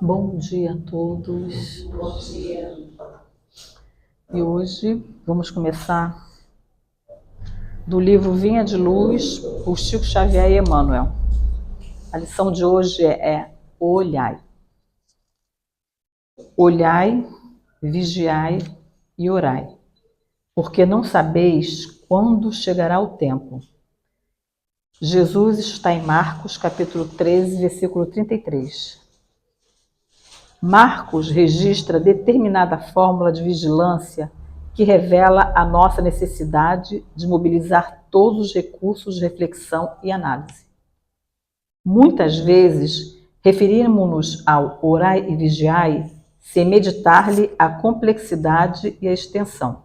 Bom dia a todos. Bom dia. E hoje vamos começar do livro Vinha de Luz, por Chico Xavier e Emmanuel. A lição de hoje é Olhai. Olhai, vigiai e orai, porque não sabeis quando chegará o tempo. Jesus está em Marcos, capítulo 13, versículo 33. Marcos registra determinada fórmula de vigilância que revela a nossa necessidade de mobilizar todos os recursos de reflexão e análise. Muitas vezes, referimos-nos ao orai e vigiai sem meditar-lhe a complexidade e a extensão.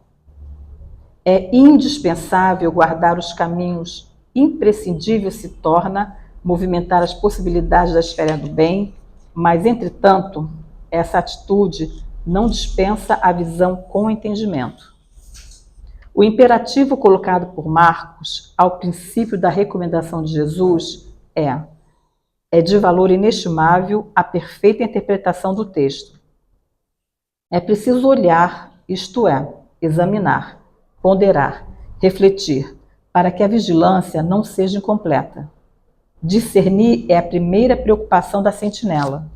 É indispensável guardar os caminhos, imprescindível se torna movimentar as possibilidades da esfera do bem, mas, entretanto, essa atitude não dispensa a visão com entendimento. O imperativo colocado por Marcos ao princípio da recomendação de Jesus é de valor inestimável a perfeita interpretação do texto. É preciso olhar, isto é, examinar, ponderar, refletir, para que a vigilância não seja incompleta. Discernir é a primeira preocupação da sentinela.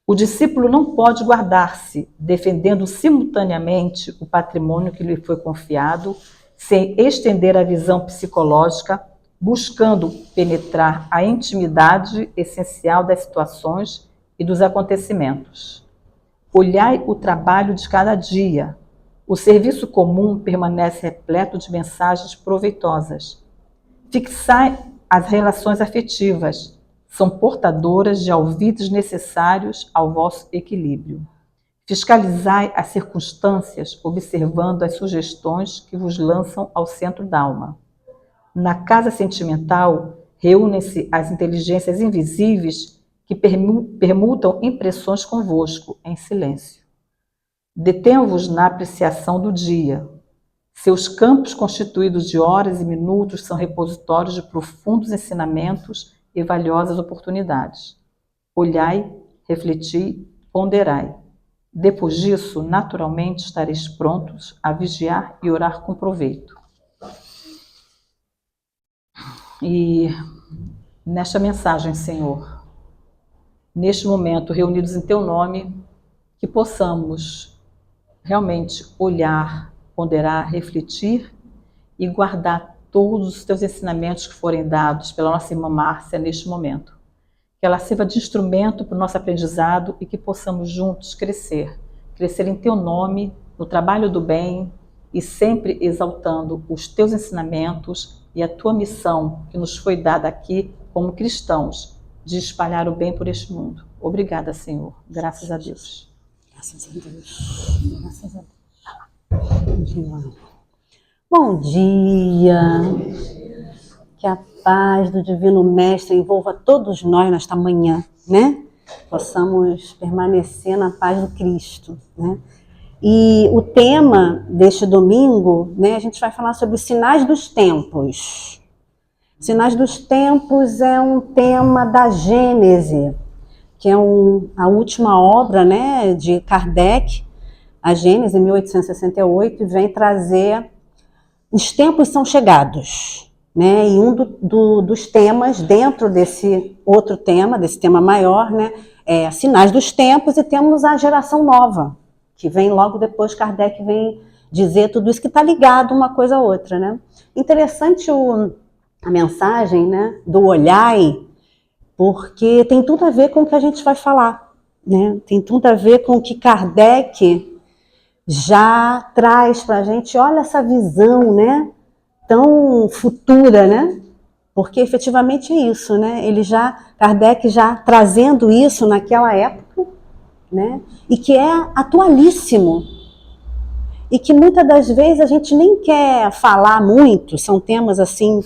O discípulo não pode guardar-se, defendendo simultaneamente o patrimônio que lhe foi confiado, sem estender a visão psicológica, buscando penetrar a intimidade essencial das situações e dos acontecimentos. Olhai o trabalho de cada dia. O serviço comum permanece repleto de mensagens proveitosas. Fixai as relações afetivas. São portadoras de alvitres necessários ao vosso equilíbrio. Fiscalizai as circunstâncias, observando as sugestões que vos lançam ao centro da alma. Na casa sentimental, reúnem-se as inteligências invisíveis que permutam impressões convosco, em silêncio. Detenham-vos na apreciação do dia. Seus campos constituídos de horas e minutos são repositórios de profundos ensinamentos e valiosas oportunidades. Olhai, refleti, ponderai. Depois disso, naturalmente estareis prontos a vigiar e orar com proveito. E nesta mensagem, Senhor, neste momento, reunidos em Teu nome, que possamos realmente olhar, ponderar, refletir e guardar todos os Teus ensinamentos que forem dados pela nossa irmã Márcia neste momento. Que ela sirva de instrumento para o nosso aprendizado e que possamos juntos crescer em Teu nome, no trabalho do bem e sempre exaltando os Teus ensinamentos e a Tua missão que nos foi dada aqui como cristãos, de espalhar o bem por este mundo. Obrigada, Senhor. Graças a Deus. Graças a Deus. Graças a Deus. Bom dia. Que a paz do Divino Mestre envolva todos nós nesta manhã, né? Possamos permanecer na paz do Cristo, né? E o tema deste domingo, né, a gente vai falar sobre os sinais dos tempos. Sinais dos tempos é um tema da Gênese, que é a última obra, né, de Kardec, a Gênese, 1868, e vem trazer os tempos são chegados, né? E um dos temas dentro desse outro tema, desse tema maior, né, é sinais dos tempos, e temos a geração nova, que vem logo depois. Kardec vem dizer tudo isso que está ligado uma coisa a outra, né? Interessante a mensagem, né, do olhai, porque tem tudo a ver com o que a gente vai falar, né? Tem tudo a ver com o que Kardec já traz para a gente. Olha essa visão, né, tão futura, né? Porque efetivamente é isso, né? Kardec já trazendo isso naquela época, né? E que é atualíssimo. E que muitas das vezes a gente nem quer falar muito, são temas assim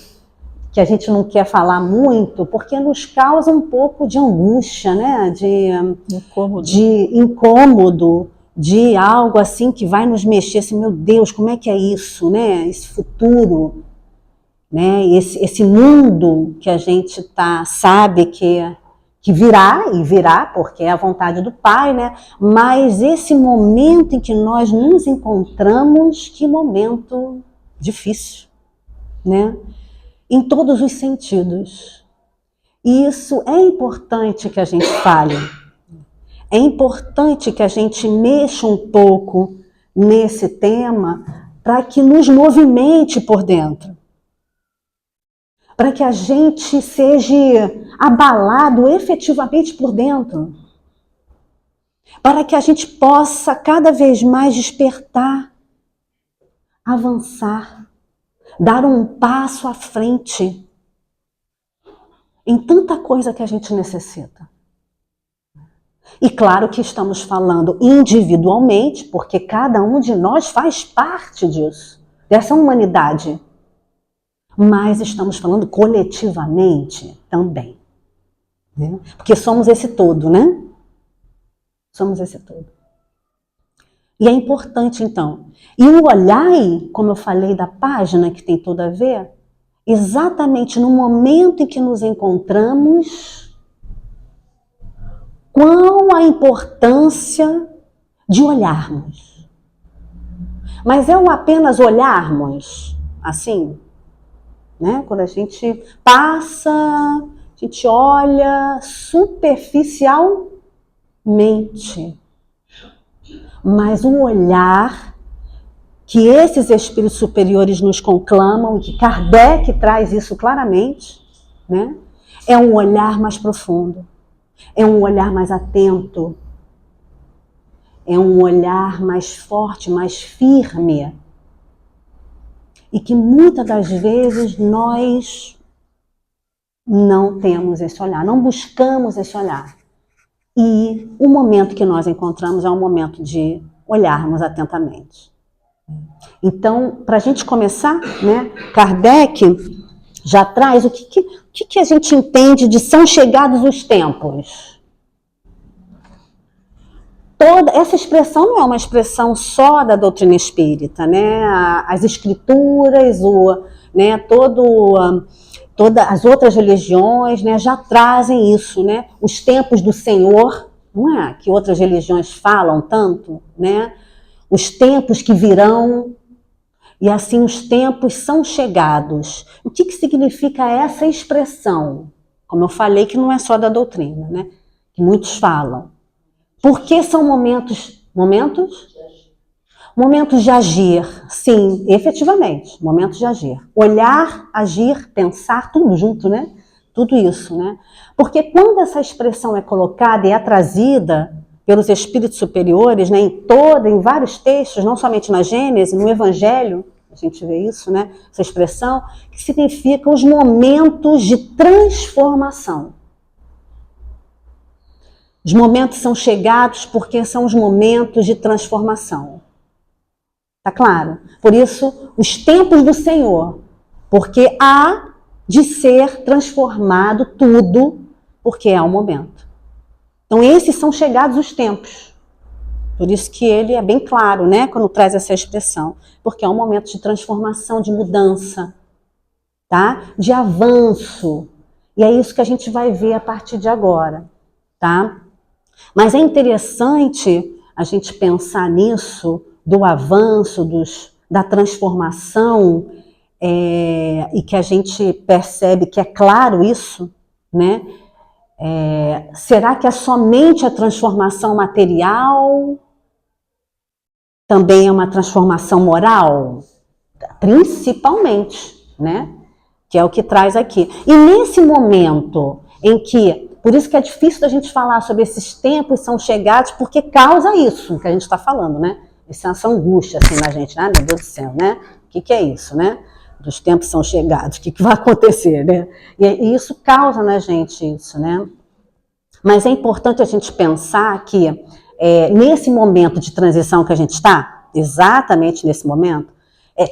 que a gente não quer falar muito, porque nos causa um pouco de angústia, né? De incômodo, de algo assim que vai nos mexer, assim, meu Deus, como é que é isso, né? Esse futuro, né? Esse mundo que a gente sabe que que virá, e virá, porque é a vontade do Pai, né? Mas esse momento em que nós nos encontramos, que momento difícil, né? Em todos os sentidos. E isso é importante que a gente fale. É importante que a gente mexa um pouco nesse tema para que nos movimente por dentro. Para que a gente seja abalado efetivamente por dentro. Para que a gente possa cada vez mais despertar, avançar, dar um passo à frente em tanta coisa que a gente necessita. E claro que estamos falando individualmente, porque cada um de nós faz parte disso, dessa humanidade. Mas estamos falando coletivamente também. Né? Porque somos esse todo, né? Somos esse todo. E é importante, então. E o olhai, como eu falei da página, que tem tudo a ver, exatamente no momento em que nos encontramos, qual a importância de olharmos. Mas é o apenas olharmos, assim, né? Quando a gente passa, a gente olha superficialmente. Mas o olhar que esses espíritos superiores nos conclamam, que Kardec traz isso claramente, né? É um olhar mais profundo, é um olhar mais atento, é um olhar mais forte, mais firme. E que muitas das vezes nós não temos esse olhar, não buscamos esse olhar. E o momento que nós encontramos é um momento de olharmos atentamente. Então, para a gente começar, né, Kardec já traz o que a gente entende de são chegados os tempos. Toda essa expressão não é uma expressão só da doutrina espírita, né? As escrituras, né, todas as outras religiões, né, já trazem isso, né? Os tempos do Senhor, não é? Que outras religiões falam tanto, né? Os tempos que virão, e assim os tempos são chegados. O que significa essa expressão? Como eu falei, que não é só da doutrina, né? Que muitos falam. Porque são momentos de agir, sim, efetivamente, momentos de agir. Olhar, agir, pensar, tudo junto, né? Tudo isso, né? Porque quando essa expressão é colocada e é trazida pelos espíritos superiores, né, em vários textos, não somente na Gênese, no Evangelho, a gente vê isso, né? Essa expressão, que significa os momentos de transformação. Os momentos são chegados porque são os momentos de transformação. Tá claro? Por isso, os tempos do Senhor, porque há de ser transformado tudo, porque é o momento. Então, esses são chegados os tempos. Por isso que ele é bem claro, né, quando traz essa expressão. Porque é um momento de transformação, de mudança, tá? De avanço. E é isso que a gente vai ver a partir de agora, tá? Mas é interessante a gente pensar nisso, do avanço, da transformação, e que a gente percebe que é claro isso, né? Será que é somente a transformação material? Também é uma transformação moral? Principalmente, né? Que é o que traz aqui. E nesse momento em que, por isso que é difícil da gente falar sobre esses tempos são chegados, porque causa isso que a gente está falando, né? Essa angústia assim na gente, né? Meu Deus do céu, né? O que é isso, né? Dos tempos são chegados, o que vai acontecer, né? E isso causa na gente isso, né? Mas é importante a gente pensar que nesse momento de transição que a gente está, exatamente nesse momento,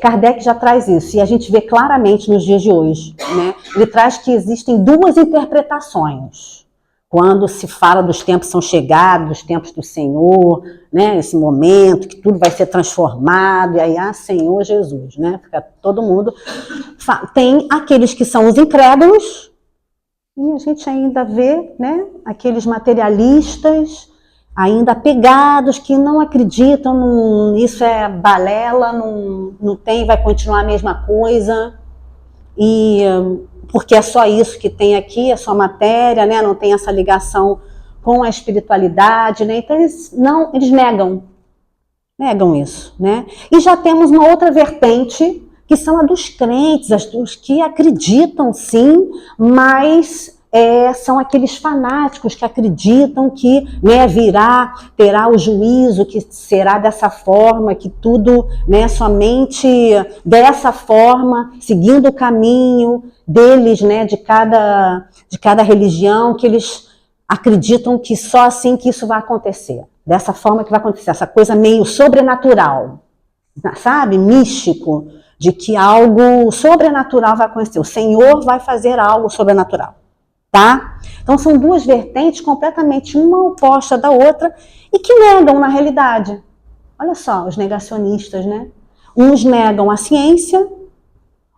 Kardec já traz isso, e a gente vê claramente nos dias de hoje, né? Ele traz que existem duas interpretações. Quando se fala dos tempos são chegados, dos tempos do Senhor, né? Esse momento que tudo vai ser transformado, e aí, Senhor Jesus, né? Fica todo mundo... Tem aqueles que são os incrédulos, E a gente ainda vê, né, aqueles materialistas ainda apegados, que não acreditam, isso é balela, não tem, vai continuar a mesma coisa, e porque é só isso que tem aqui, é só matéria, né, não tem essa ligação com a espiritualidade, né, então eles negam isso, né, e já temos uma outra vertente, que são a dos crentes, dos que acreditam sim, mas são aqueles fanáticos que acreditam que, né, terá o juízo, que será dessa forma, que tudo, né, somente dessa forma, seguindo o caminho deles, né, de cada religião, que eles acreditam que só assim que isso vai acontecer, dessa forma que vai acontecer, essa coisa meio sobrenatural, sabe, místico, de que algo sobrenatural vai acontecer, o Senhor vai fazer algo sobrenatural. Tá? Então são duas vertentes completamente uma oposta da outra e que negam na realidade. Olha só, os negacionistas, né? Uns negam a ciência,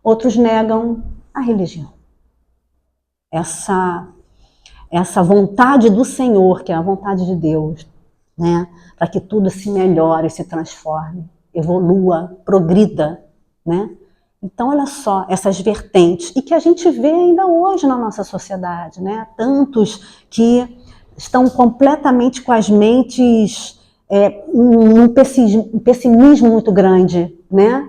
outros negam a religião. Essa vontade do Senhor, que é a vontade de Deus, né? Para que tudo se melhore, se transforme, evolua, progrida, né? Então, olha só, essas vertentes, e que a gente vê ainda hoje na nossa sociedade, né? Tantos que estão completamente com as mentes um pessimismo muito grande, né?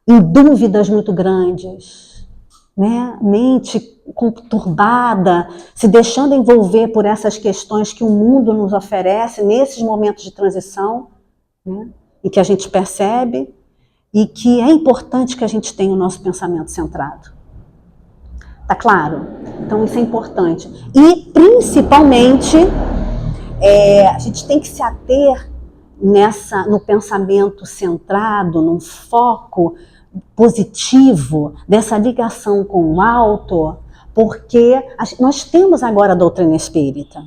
Em dúvidas muito grandes, né? Mente conturbada, se deixando envolver por essas questões que o mundo nos oferece nesses momentos de transição, né? E que a gente percebe, e que é importante que a gente tenha o nosso pensamento centrado. Tá claro? Então isso é importante. E, principalmente, a gente tem que se ater no pensamento centrado, num foco positivo, dessa ligação com o alto, porque nós temos agora a doutrina espírita.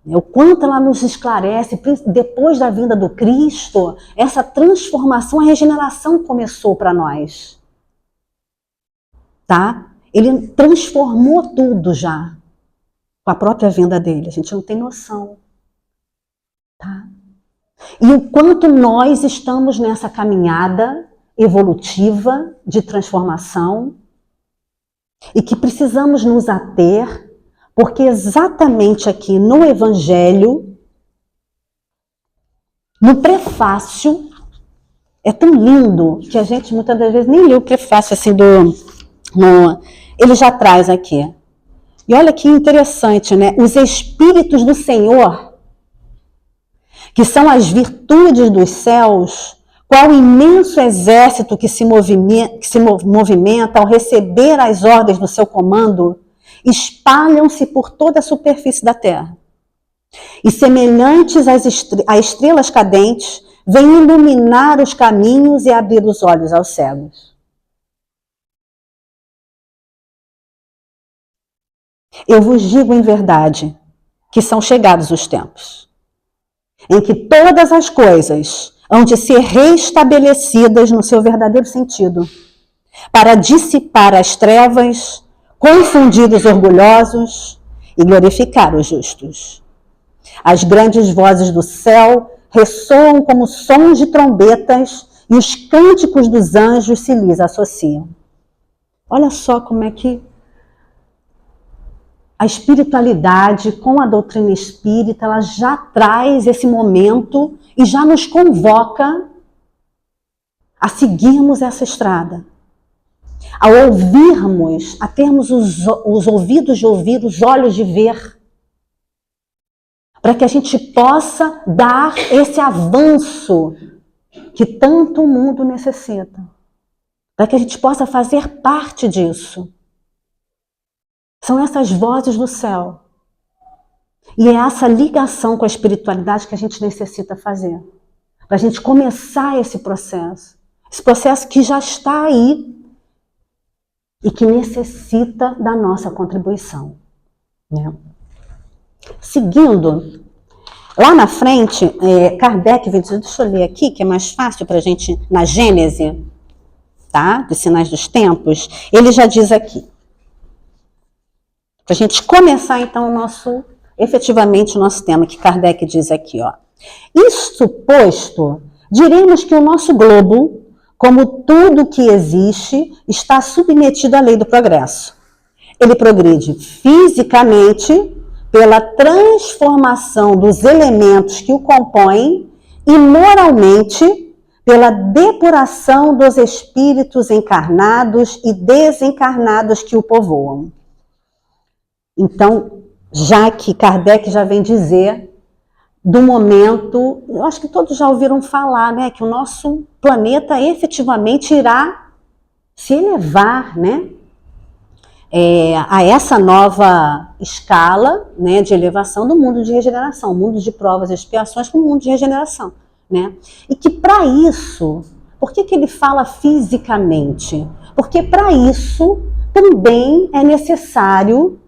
O quanto ela nos esclarece, depois da vinda do Cristo, essa transformação, a regeneração começou para nós. Tá? Ele transformou tudo já, com a própria vinda dele, a gente não tem noção. Tá? E o quanto nós estamos nessa caminhada evolutiva de transformação, e que precisamos nos ater, porque exatamente aqui no Evangelho, no prefácio, é tão lindo que a gente muitas das vezes nem lê o prefácio assim ele já traz aqui. E olha que interessante, né? Os Espíritos do Senhor, que são as virtudes dos céus, qual imenso exército que se movimenta ao receber as ordens do seu comando, espalham-se por toda a superfície da terra. E semelhantes a estrelas cadentes, vêm iluminar os caminhos e abrir os olhos aos cegos. Eu vos digo em verdade que são chegados os tempos em que todas as coisas hão de ser restabelecidas no seu verdadeiro sentido, para dissipar as trevas, confundir os orgulhosos e glorificar os justos. As grandes vozes do céu ressoam como sons de trombetas e os cânticos dos anjos se lhes associam. Olha só como é que a espiritualidade, com a doutrina espírita, ela já traz esse momento e já nos convoca a seguirmos essa estrada. Ao ouvirmos, a termos os ouvidos de ouvir, os olhos de ver, para que a gente possa dar esse avanço que tanto o mundo necessita, para que a gente possa fazer parte disso. São essas vozes do céu. E é essa ligação com a espiritualidade que a gente necessita fazer, para a gente começar esse processo que já está aí e que necessita da nossa contribuição, né? Seguindo, lá na frente, Kardec, deixa eu ler aqui, que é mais fácil para a gente, na Gênese, tá? Dos Sinais dos Tempos, ele já diz aqui: Para a gente começar, então, efetivamente o nosso tema, que Kardec diz aqui, ó. Isto posto, diremos que o nosso globo, como tudo que existe, está submetido à lei do progresso. Ele progride fisicamente pela transformação dos elementos que o compõem e moralmente pela depuração dos espíritos encarnados e desencarnados que o povoam. Então, já que Kardec já vem dizer do momento, eu acho que todos já ouviram falar, né, que o nosso planeta efetivamente irá se elevar, né, a essa nova escala, né, de elevação do mundo de regeneração, mundo de provas e expiações para o mundo de regeneração, né? E que para isso, por que ele fala fisicamente? Porque para isso também é necessário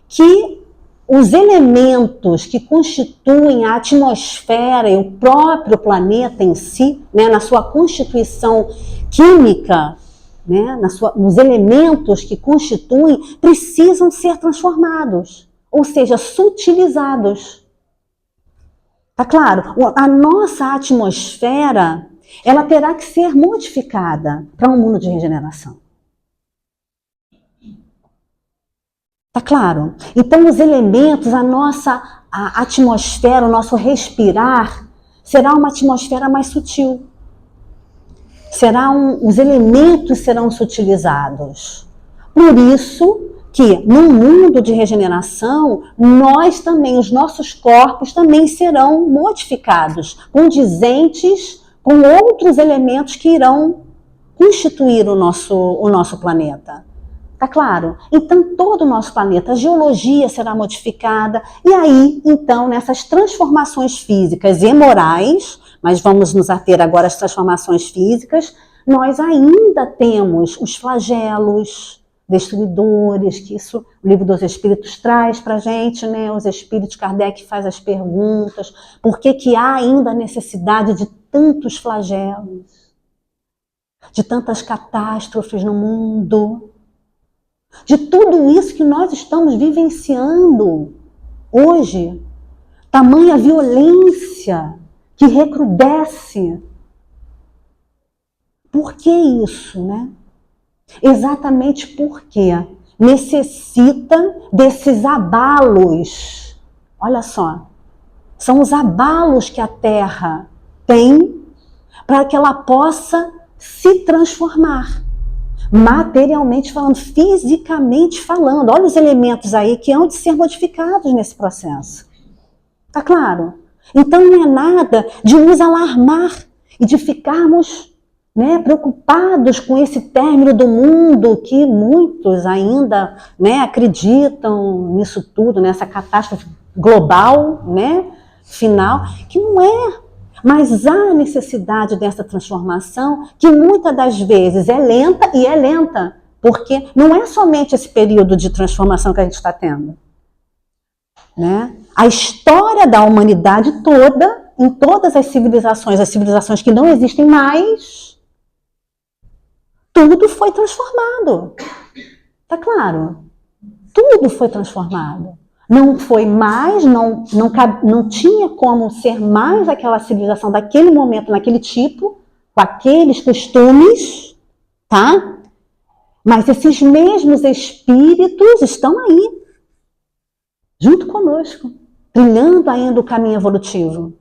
que os elementos que constituem a atmosfera e o próprio planeta em si, né, na sua constituição química, né, nos elementos que constituem, precisam ser transformados, ou seja, sutilizados. Tá claro? A nossa atmosfera, ela terá que ser modificada para um mundo de regeneração. Tá claro? Então, os elementos, a atmosfera, o nosso respirar, será uma atmosfera mais sutil. Os elementos serão sutilizados. Por isso que, no mundo de regeneração, nós também, os nossos corpos também serão modificados, condizentes com outros elementos que irão constituir o nosso planeta. Tá claro? Então, todo o nosso planeta, a geologia será modificada, e aí, então, nessas transformações físicas e morais, mas vamos nos ater agora às transformações físicas, nós ainda temos os flagelos destruidores, que isso o Livro dos Espíritos traz para a gente, né? Os Espíritos, Kardec faz as perguntas, por que há ainda necessidade de tantos flagelos, de tantas catástrofes no mundo, de tudo isso que nós estamos vivenciando hoje, tamanha violência que recrudesce. Por que isso, né? Exatamente porque necessita desses abalos. Olha só, são os abalos que a Terra tem para que ela possa se transformar. Materialmente falando, fisicamente falando. Olha os elementos aí que hão de ser modificados nesse processo. Tá claro? Então não é nada de nos alarmar e de ficarmos, né, preocupados com esse término do mundo, que muitos ainda, né, acreditam nisso tudo, nessa catástrofe global, né, final, que não é. Mas há necessidade dessa transformação, que muitas das vezes é lenta, porque não é somente esse período de transformação que a gente está tendo, né? A história da humanidade toda, em todas as civilizações que não existem mais, tudo foi transformado. Tá claro? Tudo foi transformado. Não foi mais, não tinha como ser mais aquela civilização daquele momento, naquele tipo, com aqueles costumes, tá? Mas esses mesmos espíritos estão aí, junto conosco, trilhando ainda o caminho evolutivo.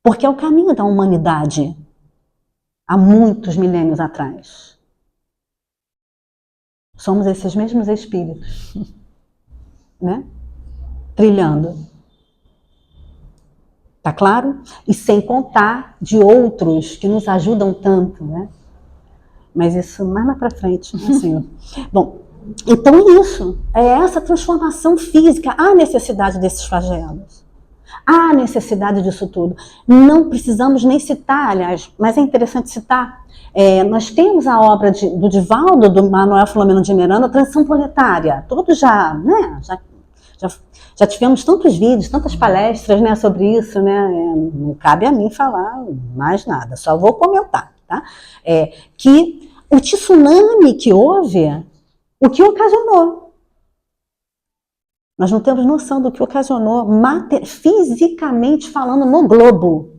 Porque é o caminho da humanidade, há muitos milênios atrás. Somos esses mesmos espíritos, né? Trilhando. Tá claro? E sem contar de outros que nos ajudam tanto, né? Mas isso mais lá para frente, né, Senhor? Bom, então isso, é essa transformação física, há necessidade desses flagelos. Há necessidade disso tudo. Não precisamos nem citar, aliás, mas é interessante citar. Nós temos a obra do Divaldo, do Manuel Filomeno de Miranda, a Transição Planetária. Todos já, né? Já tivemos tantos vídeos, tantas palestras, né, sobre isso, né? Não cabe a mim falar mais nada, só vou comentar, tá? Que o tsunami que houve, o que ocasionou? Nós não temos noção do que ocasionou fisicamente falando no globo.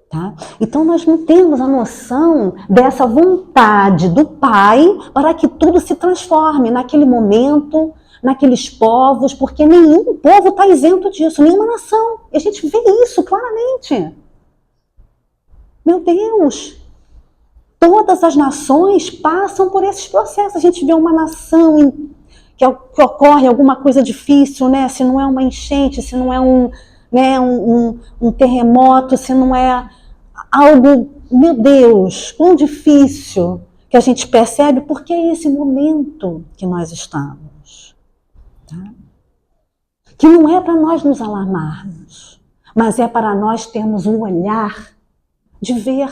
Tá? Então nós não temos a noção dessa vontade do Pai para que tudo se transforme naquele momento, naqueles povos, porque nenhum povo está isento disso, nenhuma nação. E a gente vê isso claramente. Meu Deus! Todas as nações passam por esses processos. A gente vê uma nação que ocorre alguma coisa difícil, né? Se não é uma enchente, se não é um terremoto, se não é algo, meu Deus, quão difícil, que a gente percebe, porque é esse momento que nós estamos. Tá? Que não é para nós nos alarmarmos, mas é para nós termos um olhar de ver,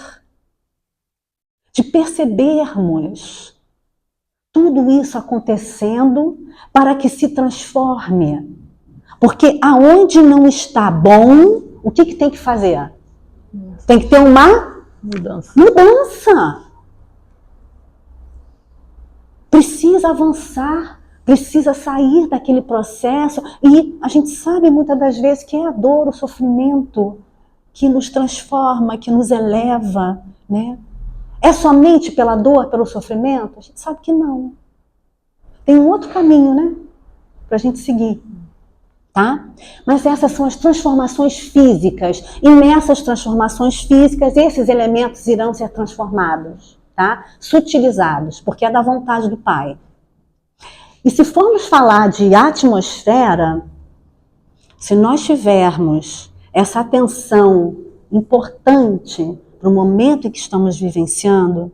de percebermos tudo isso acontecendo para que se transforme. Porque aonde não está bom, o que tem que fazer? Tem que ter uma mudança. Precisa avançar, precisa sair daquele processo. E a gente sabe muitas das vezes que é a dor, o sofrimento que nos transforma, que nos eleva, né? É somente pela dor, pelo sofrimento? A gente sabe que não. Tem um outro caminho, né? Para a gente seguir. Tá? Mas essas são as transformações físicas. E nessas transformações físicas, esses elementos irão ser transformados. Tá? Sutilizados, porque é da vontade do Pai. E se formos falar de atmosfera, se nós tivermos essa atenção importante para o momento em que estamos vivenciando,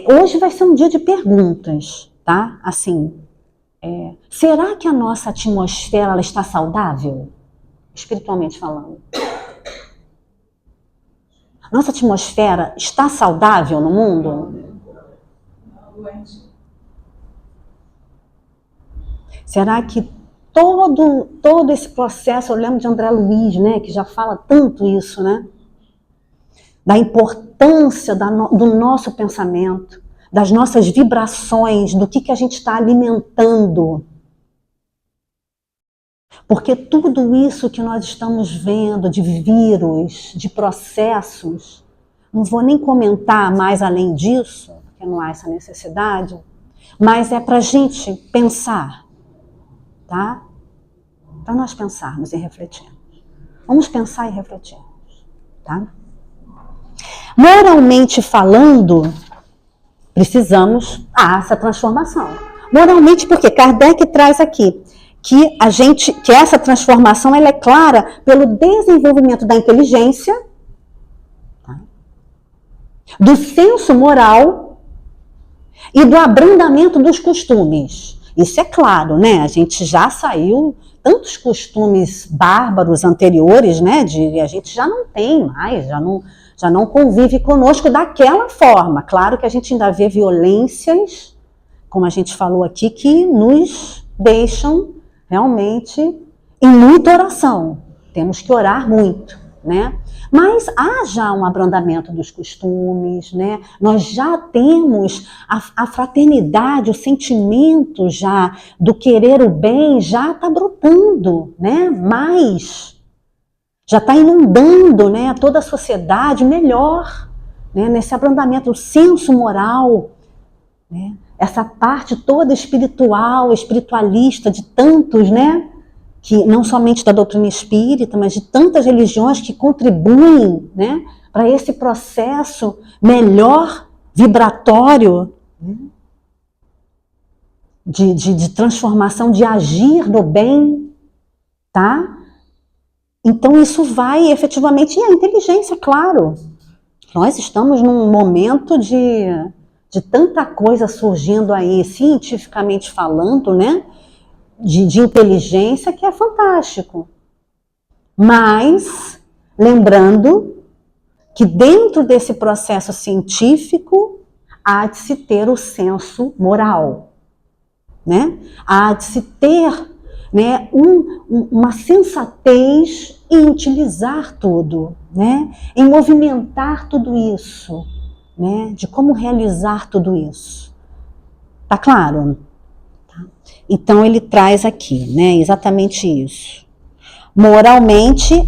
hoje vai ser um dia de perguntas, tá? Assim, será que a nossa atmosfera ela está saudável? Espiritualmente falando. Nossa atmosfera está saudável no mundo? Será que todo esse processo, eu lembro de André Luiz, né, que já fala tanto isso, né? Da importância do nosso pensamento, das nossas vibrações, do que a gente está alimentando. Porque tudo isso que nós estamos vendo de vírus, de processos, não vou nem comentar mais além disso, porque não há essa necessidade, mas é para a gente pensar, tá? Para nós pensarmos e refletirmos. Vamos pensar e refletirmos, tá? Moralmente falando, precisamos essa transformação. Moralmente, porque Kardec traz aqui que essa transformação ela é clara pelo desenvolvimento da inteligência, tá? Do senso moral e do abrandamento dos costumes. Isso é claro, né? A gente já saiu tantos costumes bárbaros anteriores, né? A gente já não tem mais, já não convive conosco daquela forma. Claro que a gente ainda vê violências, como a gente falou aqui, que nos deixam realmente em muita oração. Temos que orar muito, né? Mas há já um abrandamento dos costumes, né? Nós já temos a fraternidade, o sentimento já do querer o bem já está brotando, né? Mas já está inundando, né, toda a sociedade melhor, né, nesse abrandamento, o senso moral, né, essa parte toda espiritualista de tantos, né, que não somente da doutrina espírita, mas de tantas religiões que contribuem, né, para esse processo melhor vibratório, né, de transformação, de agir no bem, tá? Então isso vai efetivamente, e a inteligência, claro. Nós estamos num momento de tanta coisa surgindo aí, cientificamente falando, né? De inteligência que é fantástico. Mas, lembrando que dentro desse processo científico há de se ter o senso moral, né? Há de se ter, né, uma sensatez em utilizar tudo, né? Em movimentar tudo isso, né? De como realizar tudo isso. Tá claro? Tá. Então ele traz aqui, né, exatamente isso. Moralmente,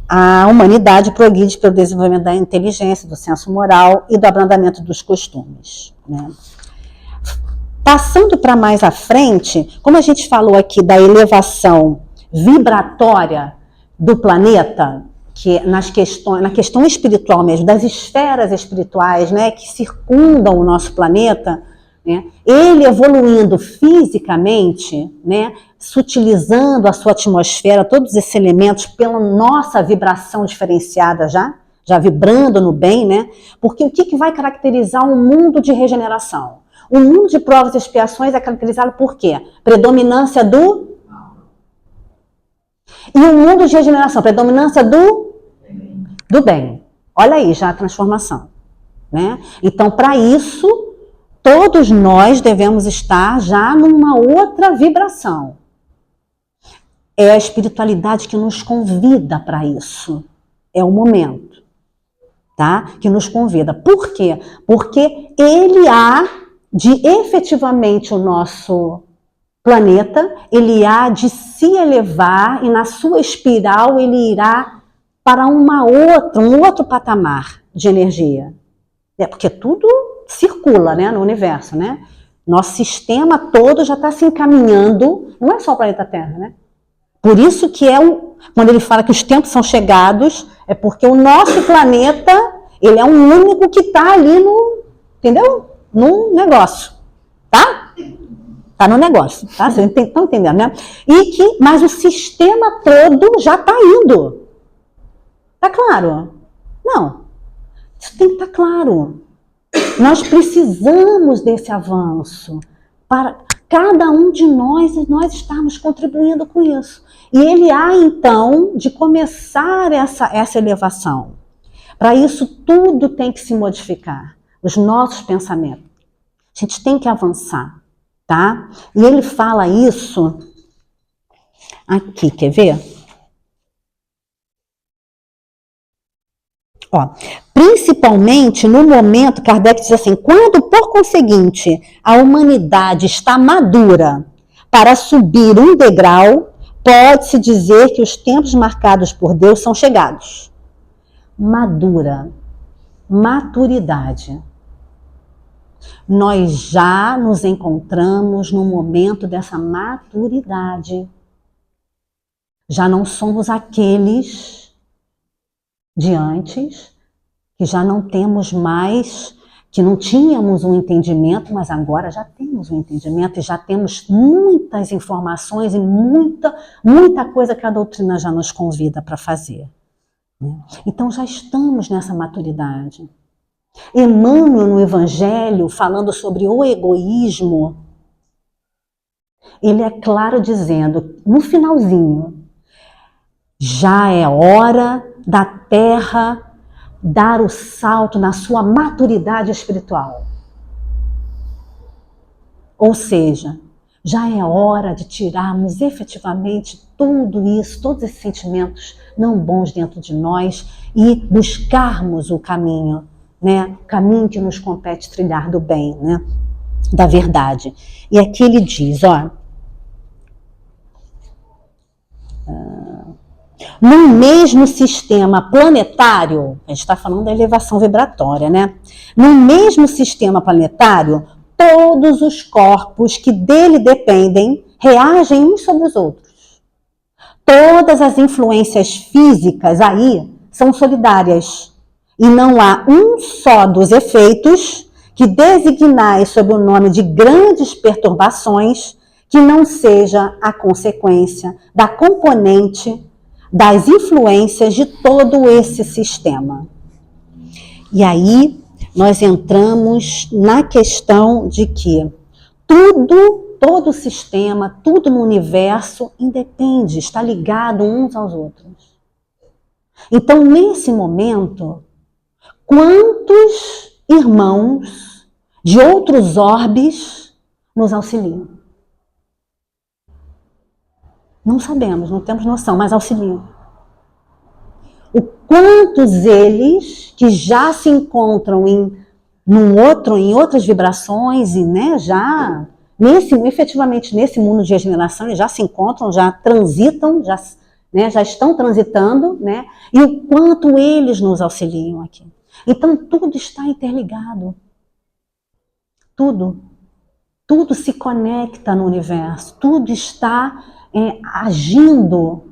a humanidade progride pelo desenvolvimento da inteligência, do senso moral e do abrandamento dos costumes, né? Passando para mais à frente, como a gente falou aqui da elevação vibratória do planeta, que na questão espiritual mesmo, das esferas espirituais, né, que circundam o nosso planeta, né, ele evoluindo fisicamente, né, sutilizando a sua atmosfera, todos esses elementos pela nossa vibração diferenciada já vibrando no bem, né? Porque o que vai caracterizar um mundo de regeneração? O mundo de provas e expiações é caracterizado por quê? Predominância do... E o mundo de regeneração, predominância do bem. Olha aí já a transformação, né? Então, para isso, todos nós devemos estar já numa outra vibração. É a espiritualidade que nos convida para isso. É o momento, tá? Que nos convida. Por quê? Porque ele há de efetivamente o nosso planeta, ele há de se elevar e na sua espiral ele irá para um outro patamar de energia. É porque tudo circula, né, no universo, né? Nosso sistema todo já está se encaminhando, não é só o planeta Terra, né? Por isso que quando ele fala que os tempos são chegados, é porque o nosso planeta, ele é o único que está ali entendeu? No negócio, tá? Tá no negócio, tá? Vocês estão entendendo, né? Mas o sistema todo já está indo. Tá claro? Não. Isso tem que estar claro. Nós precisamos desse avanço para cada um de nós estarmos contribuindo com isso. E ele há, então, de começar essa elevação. Para isso, tudo tem que se modificar. Os nossos pensamentos. A gente tem que avançar, tá? E ele fala isso aqui, quer ver? Ó, principalmente no momento, Kardec diz assim, quando, por conseguinte, a humanidade está madura para subir um degrau, pode-se dizer que os tempos marcados por Deus são chegados. Madura, maturidade. Nós já nos encontramos no momento dessa maturidade. Já não somos aqueles de antes, que já não temos mais, que não tínhamos um entendimento, mas agora já temos um entendimento e já temos muitas informações e muita coisa que a doutrina já nos convida para fazer. Então já estamos nessa maturidade. Emmanuel, no Evangelho, falando sobre o egoísmo, ele é claro dizendo, no finalzinho, já é hora da Terra dar o salto na sua maturidade espiritual. Ou seja, já é hora de tirarmos efetivamente tudo isso, todos esses sentimentos não bons dentro de nós e buscarmos o caminho, né? O caminho que nos compete trilhar do bem, né? Da verdade. E aqui ele diz, ó, no mesmo sistema planetário, a gente está falando da elevação vibratória, né? No mesmo sistema planetário, todos os corpos que dele dependem reagem uns sobre os outros. Todas as influências físicas aí são solidárias. E não há um só dos efeitos que designais sob o nome de grandes perturbações que não seja a consequência da componente das influências de todo esse sistema. E aí nós entramos na questão de que todo o sistema, tudo no universo independe, está ligado uns aos outros. Então, nesse momento, quantos irmãos de outros orbes nos auxiliam? Não sabemos, não temos noção, mas auxiliam. O quantos eles que já se encontram em em outras vibrações, e né, já efetivamente nesse mundo de regeneração, eles já se encontram, já transitam, já estão transitando, né? E o quanto eles nos auxiliam aqui. Então tudo está interligado. Tudo se conecta no universo, tudo está agindo,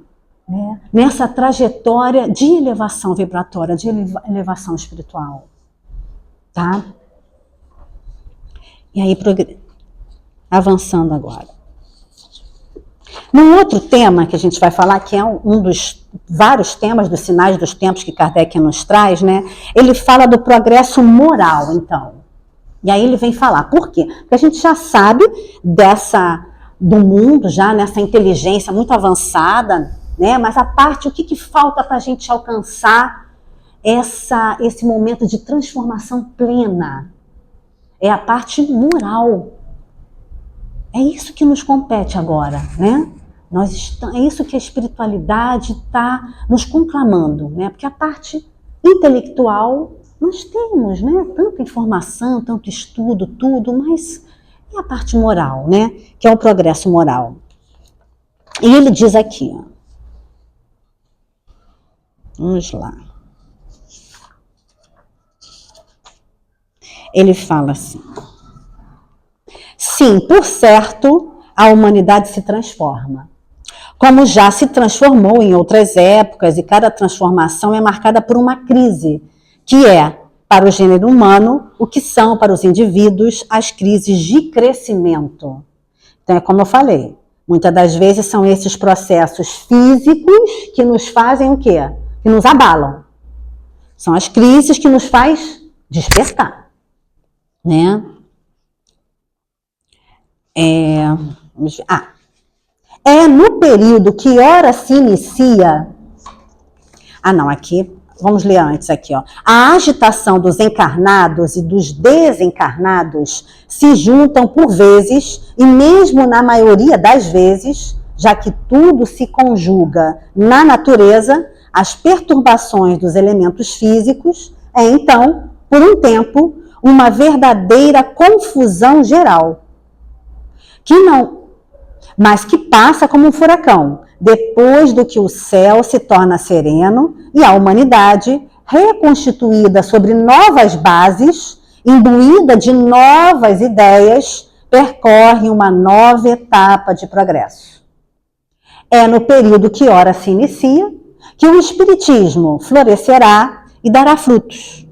né, nessa trajetória de elevação vibratória, de elevação espiritual. Tá? E aí, avançando agora. Num outro tema que a gente vai falar, que é um dos vários temas dos sinais dos tempos que Kardec nos traz, né? Ele fala do progresso moral, então. E aí ele vem falar, por quê? Porque a gente já sabe do mundo, já nessa inteligência muito avançada, né? Mas a parte, o que falta para a gente alcançar esse momento de transformação plena? É a parte moral. É isso que nos compete agora, né? É isso que a espiritualidade está nos conclamando, né? Porque a parte intelectual, nós temos, né? Tanta informação, tanto estudo, tudo, mas e a parte moral, né? Que é o progresso moral. E ele diz aqui, ó. Vamos lá. Ele fala assim: sim, por certo, a humanidade se transforma, como já se transformou em outras épocas, e cada transformação é marcada por uma crise, que é, para o gênero humano, o que são, para os indivíduos, as crises de crescimento. Então, é como eu falei, muitas das vezes são esses processos físicos que nos fazem o quê? Que nos abalam. São as crises que nos faz despertar, né? É no período que ora se inicia... aqui, vamos ler antes aqui, ó. A agitação dos encarnados e dos desencarnados se juntam por vezes, e mesmo na maioria das vezes, já que tudo se conjuga na natureza, as perturbações dos elementos físicos, então, por um tempo, uma verdadeira confusão geral, mas que passa como um furacão, depois do que o céu se torna sereno e a humanidade, reconstituída sobre novas bases, imbuída de novas ideias, percorre uma nova etapa de progresso. É no período que ora se inicia que o Espiritismo florescerá e dará frutos.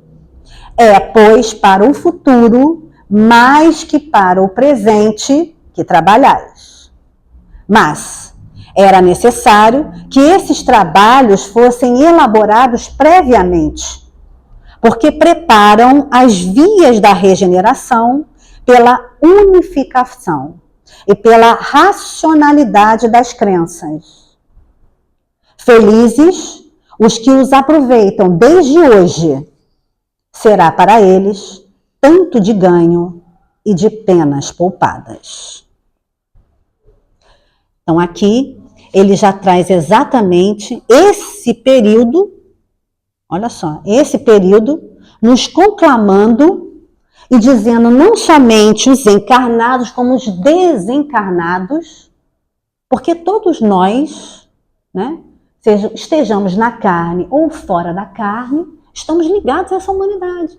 É, pois, para o futuro, mais que para o presente, que trabalhais. Mas era necessário que esses trabalhos fossem elaborados previamente, porque preparam as vias da regeneração pela unificação e pela racionalidade das crenças. Felizes os que os aproveitam desde hoje, será para eles tanto de ganho e de penas poupadas. Então aqui ele já traz exatamente esse período, olha só, esse período nos conclamando e dizendo não somente os encarnados como os desencarnados, porque todos nós, né, estejamos na carne ou fora da carne, estamos ligados a essa humanidade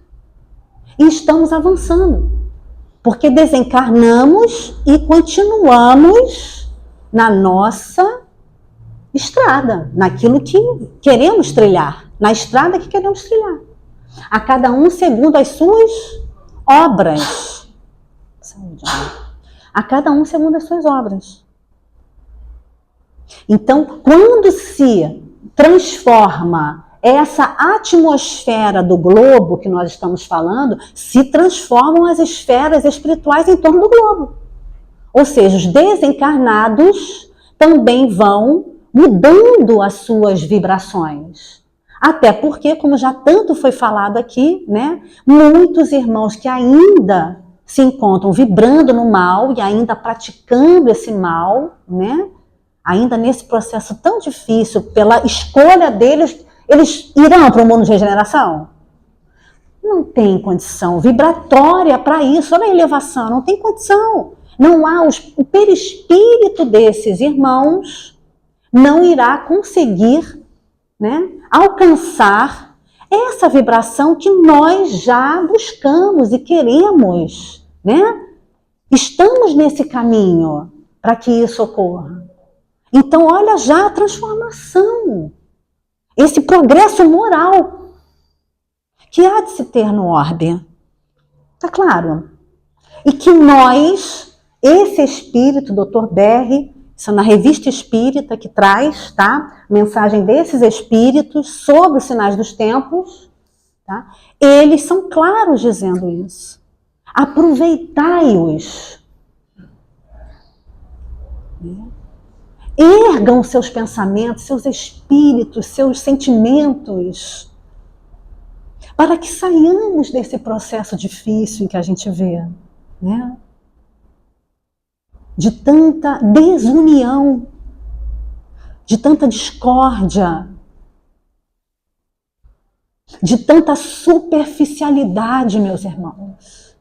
e estamos avançando, porque desencarnamos e continuamos na nossa estrada, naquilo que queremos trilhar, na estrada que queremos trilhar. A cada um segundo as suas obras. A cada um segundo as suas obras. Então, quando se transforma essa atmosfera do globo que nós estamos falando, se transformam as esferas espirituais em torno do globo. Ou seja, os desencarnados também vão mudando as suas vibrações. Até porque, como já tanto foi falado aqui, né, muitos irmãos que ainda se encontram vibrando no mal e ainda praticando esse mal, né, ainda nesse processo tão difícil, pela escolha deles, eles irão para o mundo de regeneração? Não tem condição vibratória para isso. Olha a elevação, não tem condição. Não há o perispírito desses irmãos não irá conseguir, né, alcançar essa vibração que nós já buscamos e queremos, né? Estamos nesse caminho para que isso ocorra. Então, olha já a transformação, esse progresso moral que há de se ter no orbe. Tá claro? E que nós, esse espírito, Dr. Berry, isso é na Revista Espírita que traz, tá? Mensagem desses espíritos sobre os sinais dos tempos, tá? Eles são claros dizendo isso. Aproveitai-os. Ergam seus pensamentos, seus espíritos, seus sentimentos, para que saiamos desse processo difícil em que a gente vê, né? De tanta desunião, de tanta discórdia, de tanta superficialidade, meus irmãos.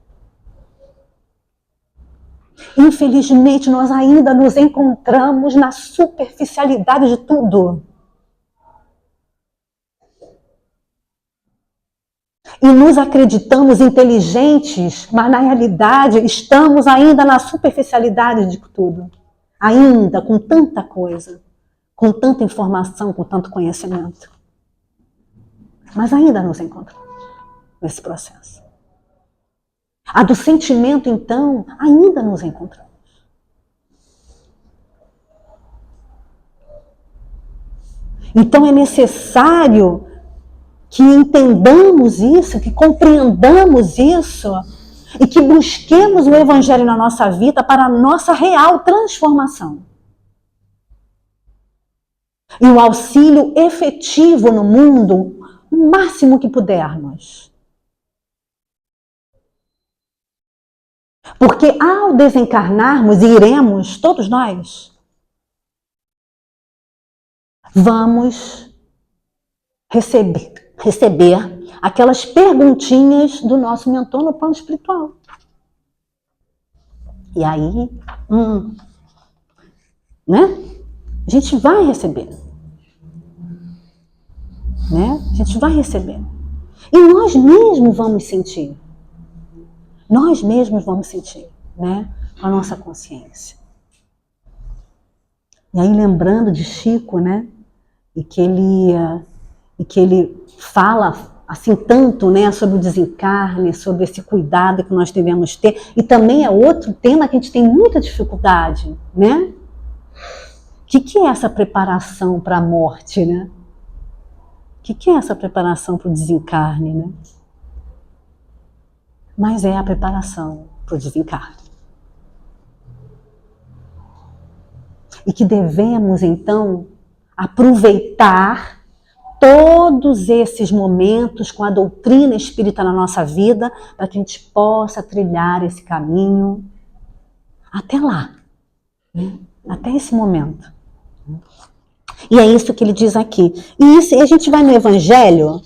Infelizmente, nós ainda nos encontramos na superficialidade de tudo. E nos acreditamos inteligentes, mas na realidade estamos ainda na superficialidade de tudo. Ainda com tanta coisa, com tanta informação, com tanto conhecimento. Mas ainda nos encontramos nesse processo. A do sentimento, então, ainda nos encontramos. Então é necessário que entendamos isso, que compreendamos isso e que busquemos o Evangelho na nossa vida para a nossa real transformação. E o auxílio efetivo no mundo, o máximo que pudermos. Porque ao desencarnarmos, e iremos, todos nós, vamos receber aquelas perguntinhas do nosso mentor no plano espiritual. E aí, né? A gente vai receber. Né? A gente vai receber. E nós mesmos vamos sentir. Nós mesmos vamos sentir, né? Com a nossa consciência. E aí, lembrando de Chico, né? E que ele fala assim tanto, né, sobre o desencarne, sobre esse cuidado que nós devemos ter. E também é outro tema que a gente tem muita dificuldade, né? O que é essa preparação para a morte, né? O que é essa preparação para o desencarne, né? Mas é a preparação para o desencarne. E que devemos, então, aproveitar todos esses momentos com a doutrina espírita na nossa vida, para que a gente possa trilhar esse caminho até lá, né? Até esse momento. E é isso que ele diz aqui. E a gente vai no Evangelho,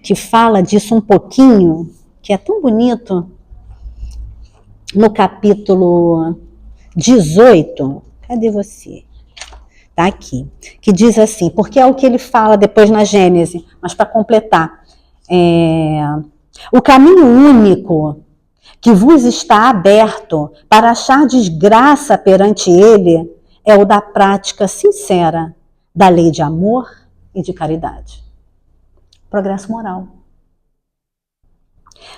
que fala disso um pouquinho, que é tão bonito, no capítulo 18. Cadê você? Tá aqui, que diz assim, porque é o que ele fala depois na Gênese, mas para completar, o caminho único que vos está aberto para achar desgraça perante ele é o da prática sincera da lei de amor e de caridade. Progresso moral.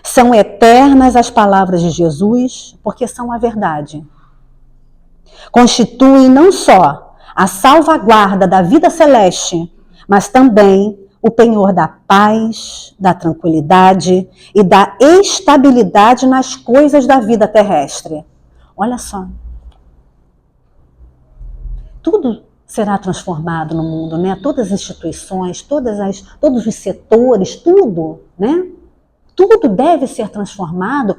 São eternas as palavras de Jesus, porque são a verdade. Constituem não só a salvaguarda da vida celeste, mas também o penhor da paz, da tranquilidade e da estabilidade nas coisas da vida terrestre. Olha só. Tudo será transformado no mundo, né? Todas as instituições, todos os setores, tudo, né? Tudo deve ser transformado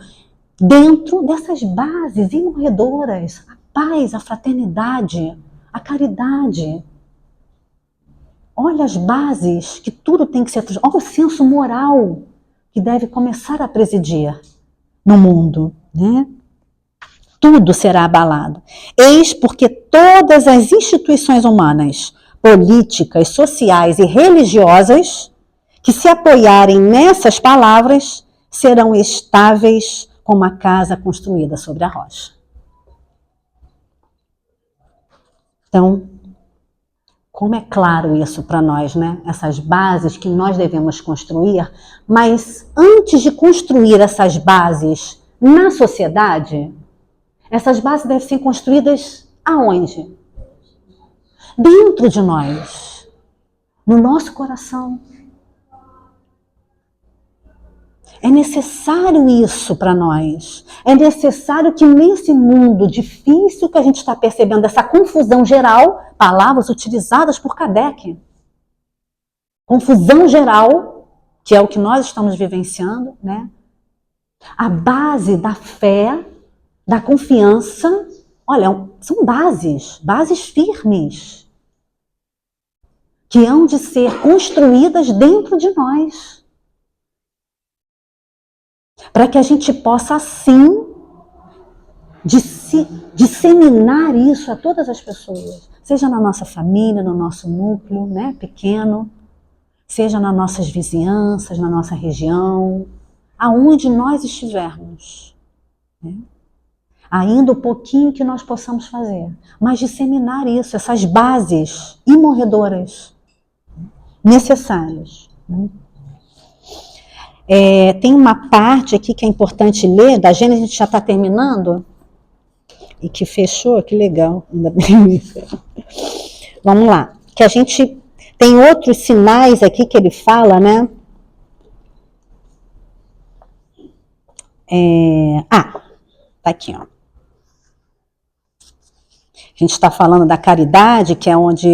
dentro dessas bases imorredoras. A paz, a fraternidade, a caridade. Olha as bases que tudo tem que ser transformado. Olha o senso moral. que deve começar a presidir no mundo, né? Tudo será abalado. Eis porque todas as instituições humanas, políticas, sociais e religiosas, que se apoiarem nessas palavras, serão estáveis como a casa construída sobre a rocha. Então, como é claro isso para nós, né? Essas bases que nós devemos construir, mas antes de construir essas bases na sociedade, essas bases devem ser construídas aonde? Dentro de nós, no nosso coração. É necessário isso para nós. É necessário que nesse mundo difícil que a gente está percebendo, essa confusão geral, palavras utilizadas por Kardec, confusão geral, que é o que nós estamos vivenciando, né? A base da fé, da confiança, olha, são bases firmes, que hão de ser construídas dentro de nós. Para que a gente possa, assim, disseminar isso a todas as pessoas. Seja na nossa família, no nosso núcleo, né, pequeno, seja nas nossas vizinhanças, na nossa região, aonde nós estivermos. Né? Ainda o pouquinho que nós possamos fazer. Mas disseminar isso, essas bases imorredoras, necessárias. Né? Tem uma parte aqui que é importante ler, da Gênesis, a gente já está terminando, e que fechou, que legal, ainda bem. Vamos lá, que a gente tem outros sinais aqui que ele fala, né? Tá aqui, ó. A gente está falando da caridade, que é onde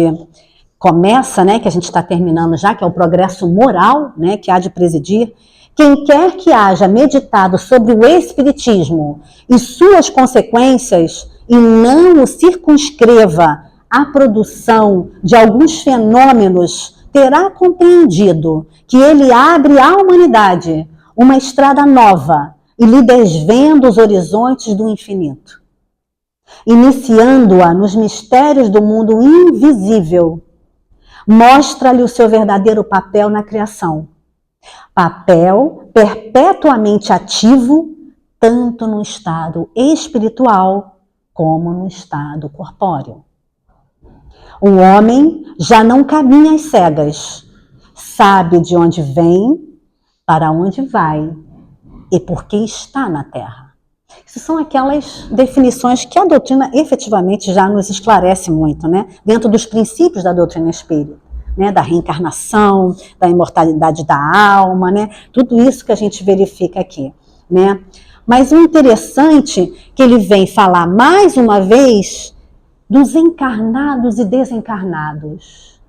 começa, né, que a gente está terminando já, que é o progresso moral, né, que há de presidir. Quem quer que haja meditado sobre o Espiritismo e suas consequências e não o circunscreva à produção de alguns fenômenos, terá compreendido que ele abre à humanidade uma estrada nova e lhe desvenda os horizontes do infinito, iniciando-a nos mistérios do mundo invisível. Mostra-lhe o seu verdadeiro papel na criação. Papel perpetuamente ativo, tanto no estado espiritual como no estado corpóreo. O homem já não caminha às cegas, sabe de onde vem, para onde vai e por que está na Terra. Essas são aquelas definições que a doutrina efetivamente já nos esclarece muito, né? Dentro dos princípios da doutrina espírita. Né, da reencarnação, da imortalidade da alma, né, tudo isso que a gente verifica aqui. Né? Mas o interessante é que ele vem falar mais uma vez dos encarnados e desencarnados,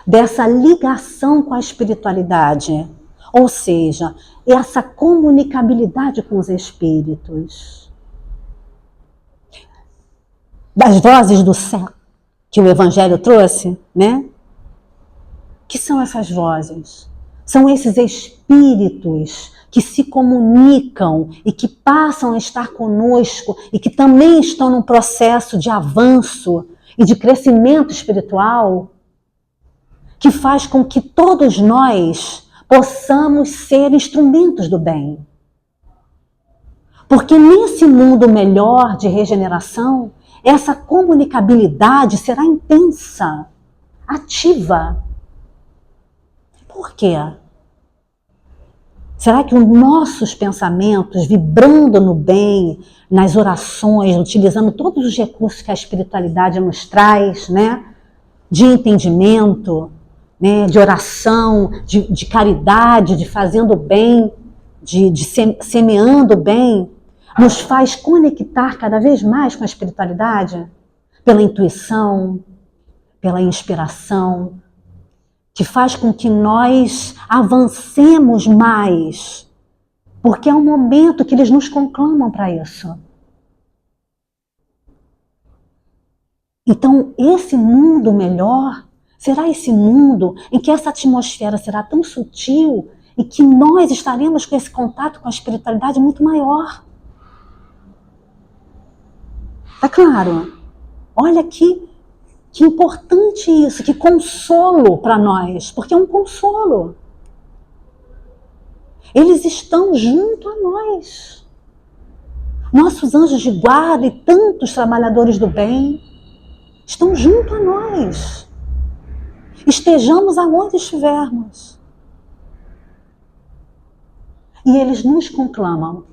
dessa ligação com a espiritualidade, ou seja, essa comunicabilidade com os espíritos, das vozes do céu que o Evangelho trouxe, né? Que são essas vozes? São esses espíritos que se comunicam e que passam a estar conosco e que também estão num processo de avanço e de crescimento espiritual, que faz com que todos nós possamos ser instrumentos do bem. Porque nesse mundo melhor de regeneração, essa comunicabilidade será intensa, ativa. Por quê? Será que os nossos pensamentos, vibrando no bem, nas orações, utilizando todos os recursos que a espiritualidade nos traz, né? De entendimento, né? De oração, de caridade, de fazendo bem, de semeando bem, nos faz conectar cada vez mais com a espiritualidade? Pela intuição, pela inspiração, que faz com que nós avancemos mais, porque é um momento que eles nos conclamam para isso. Então, esse mundo melhor será esse mundo em que essa atmosfera será tão sutil e que nós estaremos com esse contato com a espiritualidade muito maior. Tá claro? Olha que importante isso, que consolo para nós, porque é um consolo. Eles estão junto a nós. Nossos anjos de guarda e tantos trabalhadores do bem estão junto a nós. Estejamos aonde estivermos. E eles nos conclamam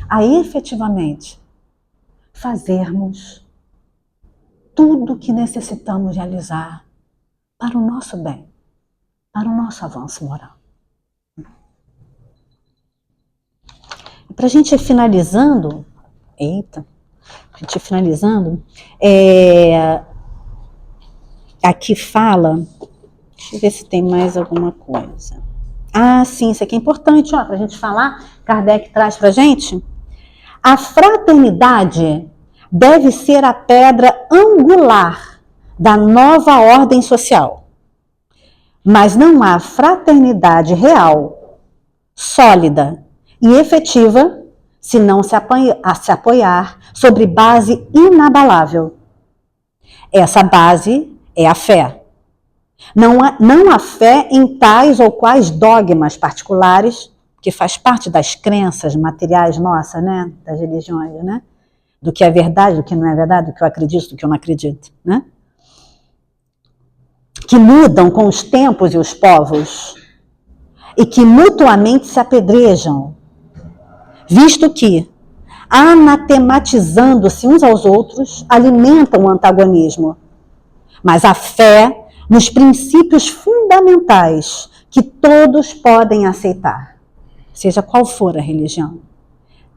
a efetivamente fazermos tudo o que necessitamos realizar para o nosso bem, para o nosso avanço moral. E para a gente ir finalizando, aqui fala, deixa eu ver se tem mais alguma coisa. Ah, sim, isso aqui é importante, para a gente falar, Kardec traz para a gente. A fraternidade deve ser a pedra angular da nova ordem social. Mas não há fraternidade real, sólida e efetiva se não se apoiar sobre base inabalável. Essa base é a fé. Não há fé em tais ou quais dogmas particulares, que faz parte das crenças materiais nossas, né? Das religiões, né? Do que é verdade, do que não é verdade, do que eu acredito, do que eu não acredito, né? Que mudam com os tempos e os povos e que mutuamente se apedrejam, visto que, anatematizando-se uns aos outros, alimentam o antagonismo. Mas a fé nos princípios fundamentais que todos podem aceitar, seja qual for a religião.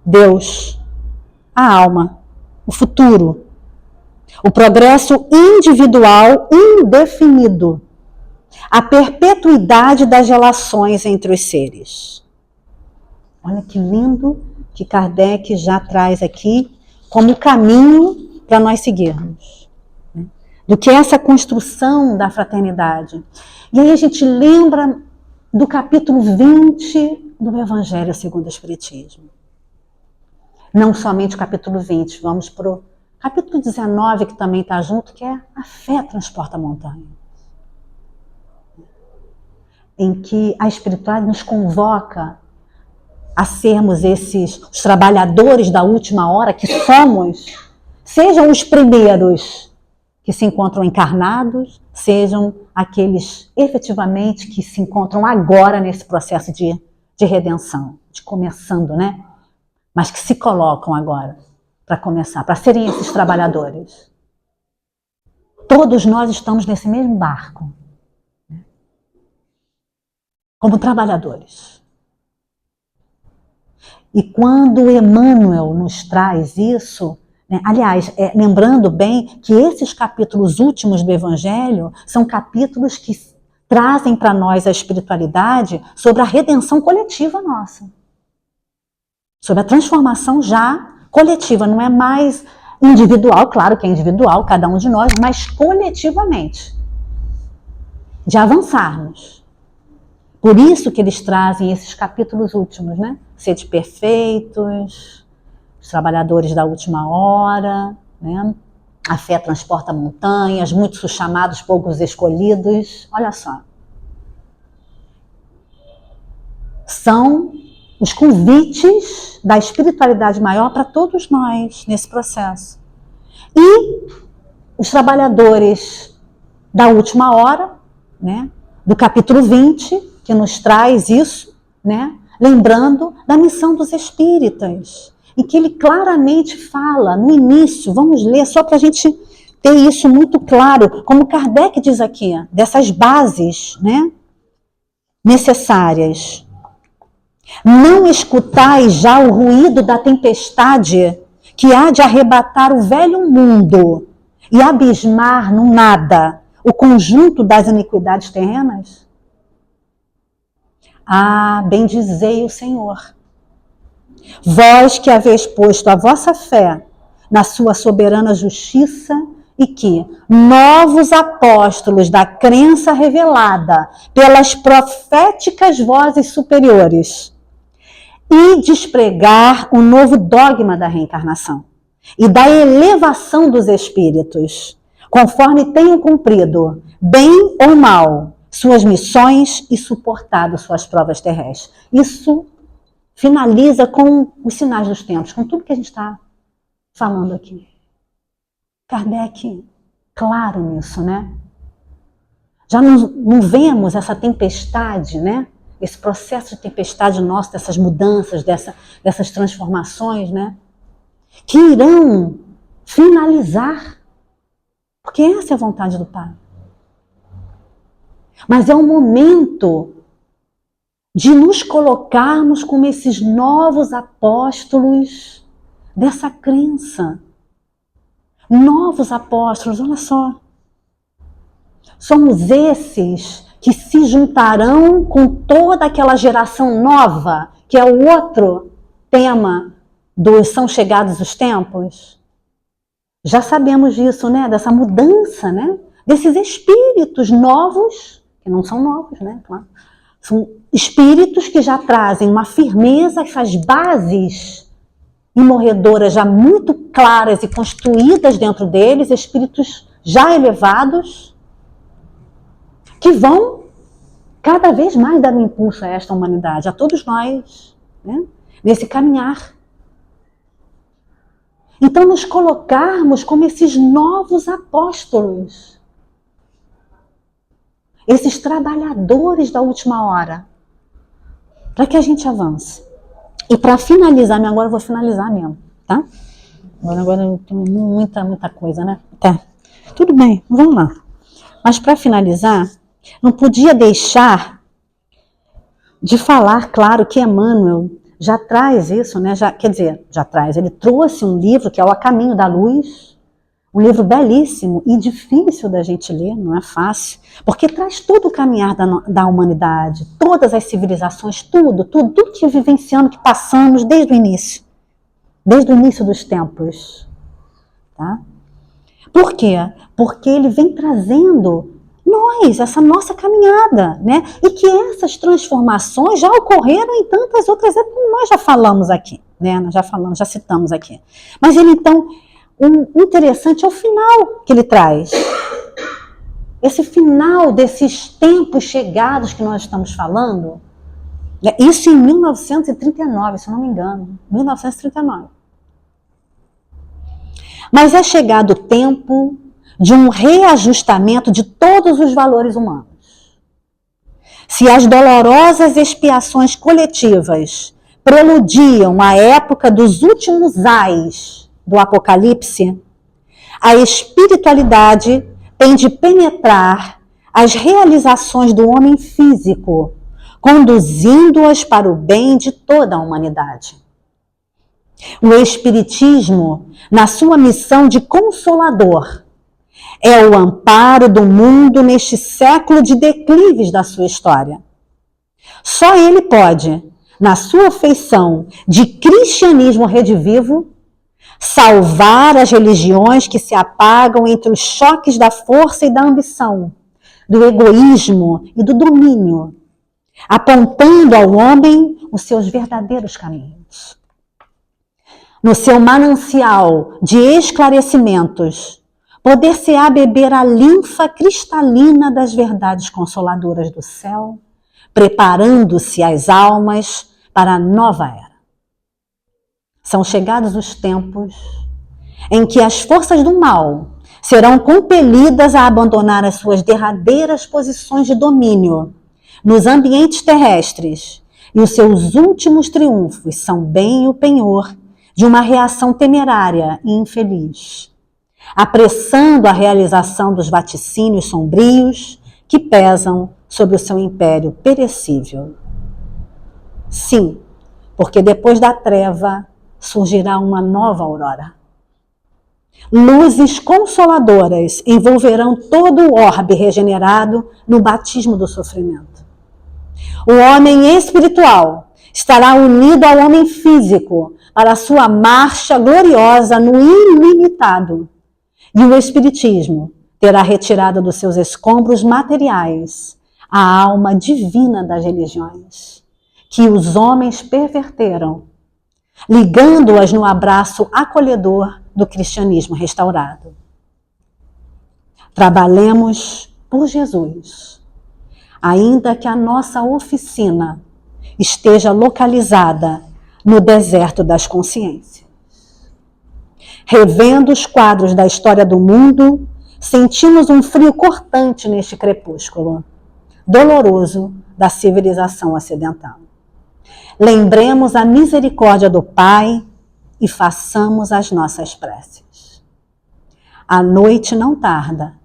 Deus, a alma, o futuro, o progresso individual indefinido, a perpetuidade das relações entre os seres. Olha que lindo que Kardec já traz aqui como caminho para nós seguirmos, né? Do que é essa construção da fraternidade. E aí a gente lembra do capítulo 20 do Evangelho segundo o Espiritismo. Não somente o capítulo 20, vamos para o capítulo 19, que também está junto, que é a fé transporta a montanha. Em que a espiritualidade nos convoca a sermos os trabalhadores da última hora que somos, sejam os primeiros que se encontram encarnados, sejam aqueles efetivamente que se encontram agora nesse processo de redenção, de começando, né? Mas que se colocam agora para começar, para serem esses trabalhadores. Todos nós estamos nesse mesmo barco, né? Como trabalhadores. E quando Emmanuel nos traz isso, né, aliás, lembrando bem que esses capítulos últimos do Evangelho são capítulos que trazem para nós a espiritualidade sobre a redenção coletiva nossa. Sobre a transformação já coletiva, não é mais individual, claro que é individual, cada um de nós, mas coletivamente. De avançarmos. Por isso que eles trazem esses capítulos últimos, né? Sede perfeitos, os trabalhadores da última hora, né? A fé transporta montanhas, muitos chamados, poucos escolhidos. Olha só. São os convites da espiritualidade maior para todos nós nesse processo. E os trabalhadores da última hora, né? Do capítulo 20, que nos traz isso, né? Lembrando da missão dos espíritas, em que ele claramente fala no início, vamos ler só para a gente ter isso muito claro, como Kardec diz aqui, dessas bases, né, necessárias. Não escutais já o ruído da tempestade que há de arrebatar o velho mundo e abismar no nada o conjunto das iniquidades terrenas? Ah, bendizei o Senhor. Vós que haveis posto a vossa fé na sua soberana justiça e que novos apóstolos da crença revelada pelas proféticas vozes superiores e despregar o novo dogma da reencarnação e da elevação dos espíritos, conforme tenham cumprido, bem ou mal, suas missões e suportado suas provas terrestres. Isso finaliza com os sinais dos tempos, com tudo que a gente está falando aqui. Kardec, claro nisso, né? Já não vemos essa tempestade, né? Esse processo de tempestade nosso, dessas mudanças, dessas transformações, né? Que irão finalizar. Porque essa é a vontade do Pai. Mas é o momento de nos colocarmos como esses novos apóstolos dessa crença. Novos apóstolos, olha só. Somos esses que se juntarão com toda aquela geração nova, que é o outro tema dos São Chegados os Tempos. Já sabemos disso, né? Dessa mudança, né? Desses espíritos novos, que não são novos, né? Claro. São espíritos que já trazem uma firmeza, essas bases imorredoras já muito claras e construídas dentro deles, espíritos já elevados, que vão cada vez mais dar um impulso a esta humanidade, a todos nós, né? Nesse caminhar. Então, nos colocarmos como esses novos apóstolos, esses trabalhadores da última hora, para que a gente avance. E para finalizar, agora eu vou finalizar mesmo, tá? Agora eu tenho muita coisa, né? Tá, tudo bem, vamos lá. Mas para finalizar, não podia deixar de falar, claro, que Emmanuel já traz isso, né? Ele trouxe um livro que é o A Caminho da Luz, um livro belíssimo e difícil da gente ler, não é fácil, porque traz todo o caminhar da humanidade, todas as civilizações, tudo que vivenciamos, que passamos desde o início dos tempos. Tá? Por quê? Porque ele vem trazendo essa nossa caminhada, né? E que essas transformações já ocorreram em tantas outras épocas, como nós já falamos aqui, né? Nós já citamos aqui. Mas ele, então, o interessante é o final que ele traz. Esse final desses tempos chegados que nós estamos falando, isso em 1939, se eu não me engano, 1939. Mas é chegado o tempo de um reajustamento de todos os valores humanos. Se as dolorosas expiações coletivas preludiam a época dos últimos ais do Apocalipse, a espiritualidade tem de penetrar as realizações do homem físico, conduzindo-as para o bem de toda a humanidade. O Espiritismo, na sua missão de consolador, é o amparo do mundo neste século de declives da sua história. Só ele pode, na sua feição de cristianismo redivivo, salvar as religiões que se apagam entre os choques da força e da ambição, do egoísmo e do domínio, apontando ao homem os seus verdadeiros caminhos. No seu manancial de esclarecimentos, poder-se-á beber a linfa cristalina das verdades consoladoras do céu, preparando-se as almas para a nova era. São chegados os tempos em que as forças do mal serão compelidas a abandonar as suas derradeiras posições de domínio nos ambientes terrestres, e os seus últimos triunfos são bem o penhor de uma reação temerária e infeliz, apressando a realização dos vaticínios sombrios que pesam sobre o seu império perecível. Sim, porque depois da treva surgirá uma nova aurora. Luzes consoladoras envolverão todo o orbe regenerado no batismo do sofrimento. O homem espiritual estará unido ao homem físico para a sua marcha gloriosa no ilimitado, E o Espiritismo terá retirado dos seus escombros materiais a alma divina das religiões, que os homens perverteram, ligando-as no abraço acolhedor do cristianismo restaurado. Trabalhemos por Jesus, ainda que a nossa oficina esteja localizada no deserto das consciências. Revendo os quadros da história do mundo, sentimos um frio cortante neste crepúsculo, doloroso da civilização ocidental. Lembremos a misericórdia do Pai e façamos as nossas preces. A noite não tarda,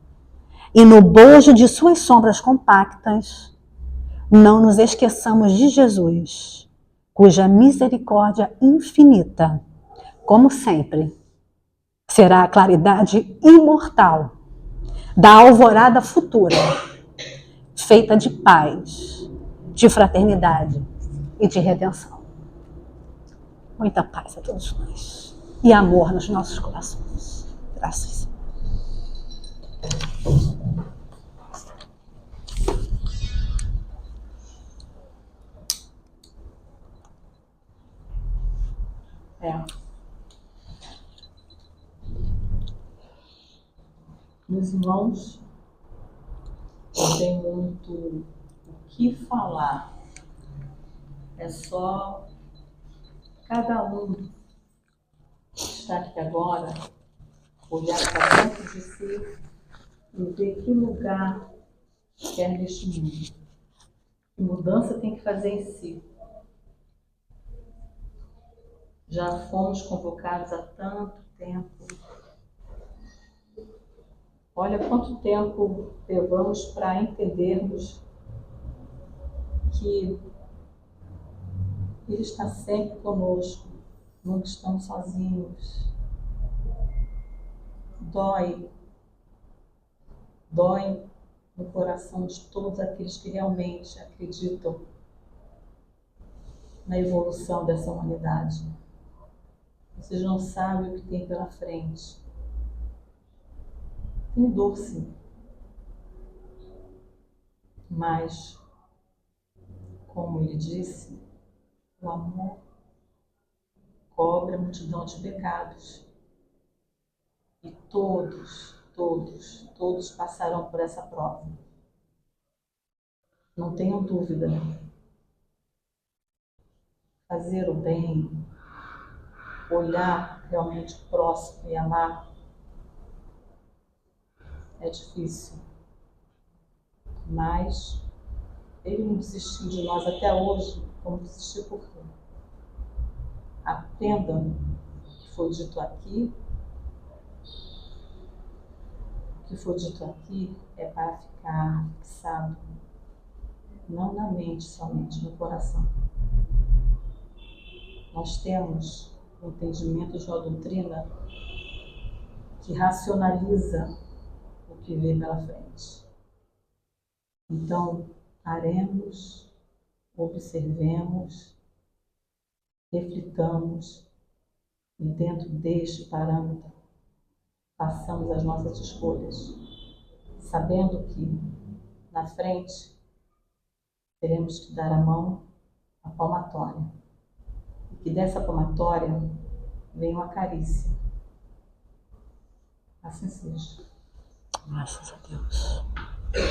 e no bojo de suas sombras compactas, não nos esqueçamos de Jesus, cuja misericórdia infinita, como sempre, será a claridade imortal da alvorada futura, feita de paz, de fraternidade e de redenção. Muita paz a todos nós e amor nos nossos corações. Graças. Meus irmãos, não tem muito o que falar. É só cada um que está aqui agora olhar para dentro de si e ver que lugar quer neste mundo. Que mudança tem que fazer em si. Já fomos convocados há tanto tempo. Olha quanto tempo levamos para entendermos que Ele está sempre conosco, nunca estamos sozinhos. Dói no coração de todos aqueles que realmente acreditam na evolução dessa humanidade. Vocês não sabem o que tem pela frente. Tem dor, sim. Mas, como ele disse, o amor cobre a multidão de pecados. E todos passarão por essa prova. Não tenham dúvida. Fazer o bem, olhar realmente o próximo e amar é difícil. Mas Ele não desistiu de nós até hoje, como desistiu por quê? Aprendam o que foi dito aqui. O que foi dito aqui é para ficar fixado, não na mente somente, no coração. Nós temos o entendimento de uma doutrina que racionaliza o que vem pela frente. Então, paremos, observemos, reflitamos e dentro deste parâmetro façamos as nossas escolhas, sabendo que na frente teremos que dar a mão à palmatória e que dessa palmatória venha uma carícia. Assim seja. Graças a Deus.